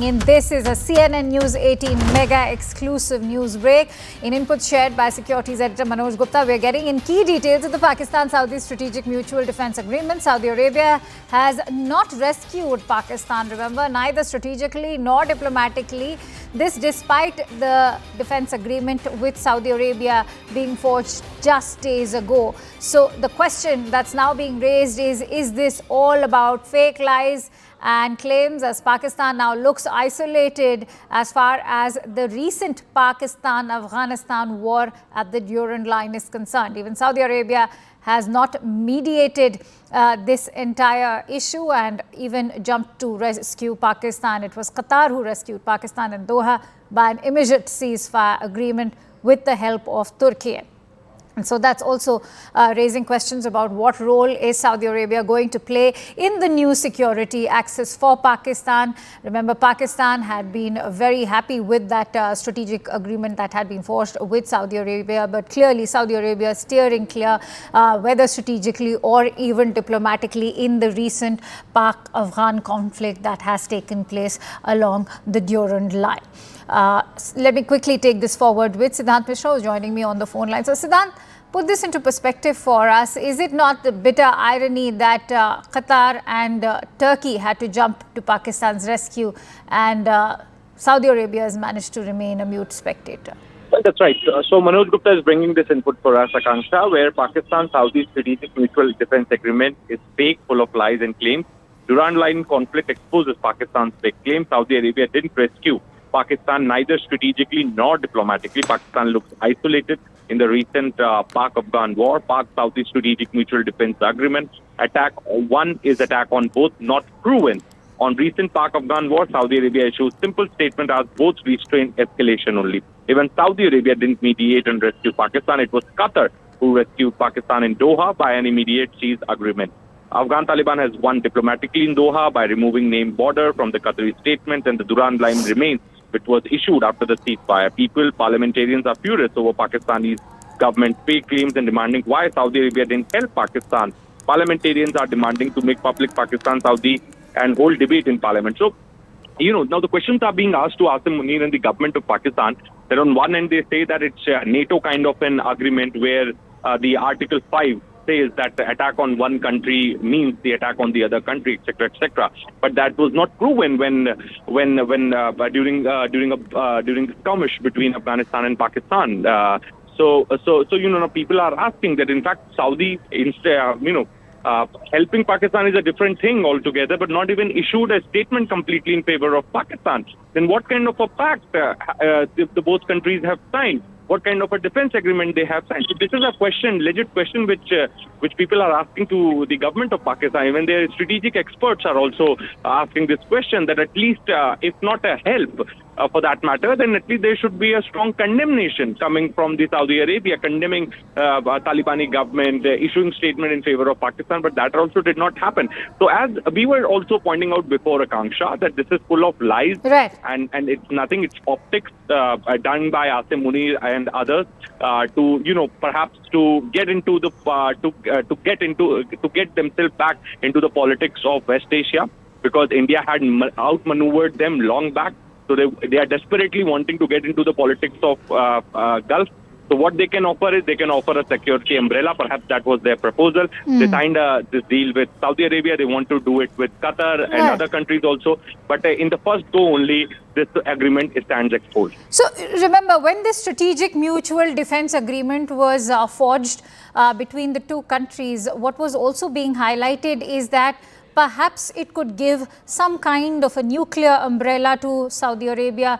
And this is a CNN News 18 mega exclusive news break. In inputs shared by securities editor Manoj Gupta, we're getting in key details of the Pakistan-Saudi Strategic Mutual Defence Agreement. Saudi Arabia has not rescued Pakistan, remember, neither strategically nor diplomatically. This despite the defence agreement with Saudi Arabia being forged just days ago. So the question that's now being raised is this all about fake lies and claims, as Pakistan now looks isolated as far as the recent Pakistan-Afghanistan war at the Durand Line is concerned. Even Saudi Arabia has not mediated this entire issue and even jumped to rescue Pakistan. It was Qatar who rescued Pakistan in Doha by an immediate ceasefire agreement with the help of Turkey. And so that's also raising questions about what role is Saudi Arabia going to play in the new security axis for Pakistan. Remember, Pakistan had been very happy with that strategic agreement that had been forged with Saudi Arabia, but clearly Saudi Arabia steering clear, whether strategically or even diplomatically, in the recent Pak-Afghan conflict that has taken place along the Durand Line. Let me quickly take this forward with Siddhant Mishra, who's joining me on the phone line. So Siddhant, put this into perspective for us. Is it not the bitter irony that Qatar and Turkey had to jump to Pakistan's rescue and Saudi Arabia has managed to remain a mute spectator? Well, that's right. So Manoj Gupta is bringing this input for us, Akanksha, where Pakistan-Saudi Strategic Mutual Defence Agreement is fake, full of lies and claims. Durand Line conflict exposes Pakistan's fake claims. Saudi Arabia didn't rescue Pakistan neither strategically nor diplomatically. Pakistan looks isolated in the recent Pak-Afghan War. Pak-Saudi Strategic Mutual Defence Agreement. Attack on both, not proven. On recent Pak-Afghan War, Saudi Arabia issued simple statement as both restrain escalation only. Even Saudi Arabia didn't mediate and rescue Pakistan. It was Qatar who rescued Pakistan in Doha by an immediate cease agreement. Afghan Taliban has won diplomatically in Doha by removing named border from the Qatari statement, and the Durand Line remains, which was issued after the ceasefire. Parliamentarians are furious over Pakistani government's fake claims and demanding why Saudi Arabia didn't help Pakistan. Parliamentarians are demanding to make public Pakistan-Saudi and hold debate in parliament. So, now the questions are being asked to Asim Munir and the government of Pakistan. That on one end they say that it's a NATO kind of an agreement where the Article 5 says that the attack on one country means the attack on the other country, etc., etc. But that was not proven during the skirmish between Afghanistan and Pakistan. So people are asking that in fact Saudi helping Pakistan is a different thing altogether, but not even issued a statement completely in favor of Pakistan. Then what kind of a pact the both countries have signed? What kind of a defense agreement they have signed? So this is a question, legit question, which people are asking to the government of Pakistan. Even their strategic experts are also asking this question, that at least, if not a help for that matter, then at least there should be a strong condemnation coming from the Saudi Arabia, condemning Talibani government, issuing statement in favor of Pakistan, but that also did not happen. So as we were also pointing out before, Akanksha, that this is full of lies, right, and it's nothing, it's optics done by Asim Munir and others to perhaps to get into the to get themselves back into the politics of West Asia, because India had outmaneuvered them long back. So they are desperately wanting to get into the politics of Gulf. So what they can offer is they can offer a security umbrella. Perhaps that was their proposal. They signed this deal with Saudi Arabia. They want to do it with Qatar and other countries also. But in the first go only, this agreement stands exposed. So remember, when this strategic mutual defense agreement was forged between the two countries, what was also being highlighted is that perhaps it could give some kind of a nuclear umbrella to Saudi Arabia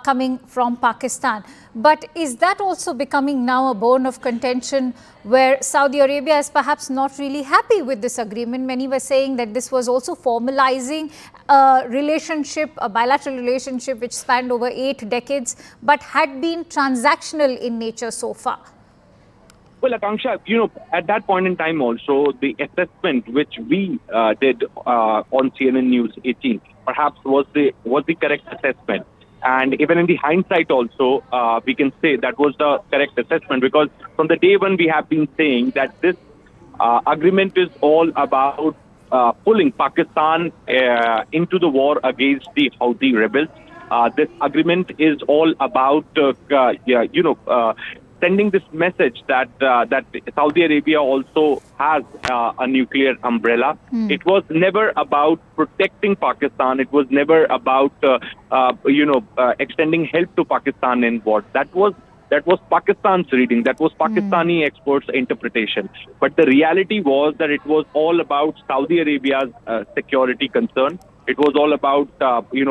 coming from Pakistan. But is that also becoming now a bone of contention, where Saudi Arabia is perhaps not really happy with this agreement? Many were saying that this was also formalizing a relationship, a bilateral relationship which spanned over 8 decades, but had been transactional in nature so far. Well, Akanksha, at that point in time also, the assessment which we did on CNN News 18 perhaps was the correct assessment. And even in the hindsight also, we can say that was the correct assessment, because from the day one we have been saying that this agreement is all about pulling Pakistan into the war against the Houthi rebels. This agreement is all about, sending this message that that Saudi Arabia also has a nuclear umbrella. It was never about protecting Pakistan. It was never about extending help to Pakistan in war. That was Pakistan's reading. That was Pakistani experts' interpretation. But the reality was that it was all about Saudi Arabia's security concern. It was all about,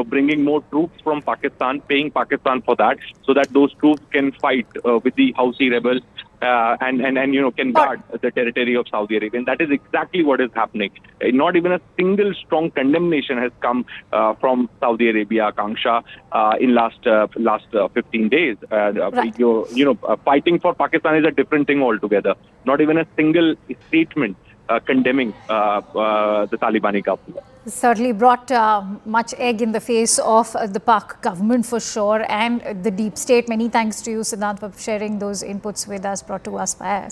bringing more troops from Pakistan, paying Pakistan for that, so that those troops can fight with the Houthi rebels and can guard the territory of Saudi Arabia. And that is exactly what is happening. Not even a single strong condemnation has come from Saudi Arabia, Akanksha, in last 15 days. Fighting for Pakistan is a different thing altogether. Not even a single statement condemning the Talibani government. Certainly brought much egg in the face of the Pak government for sure, and the deep state. Many thanks to you, Siddhant, for sharing those inputs with us, brought to us by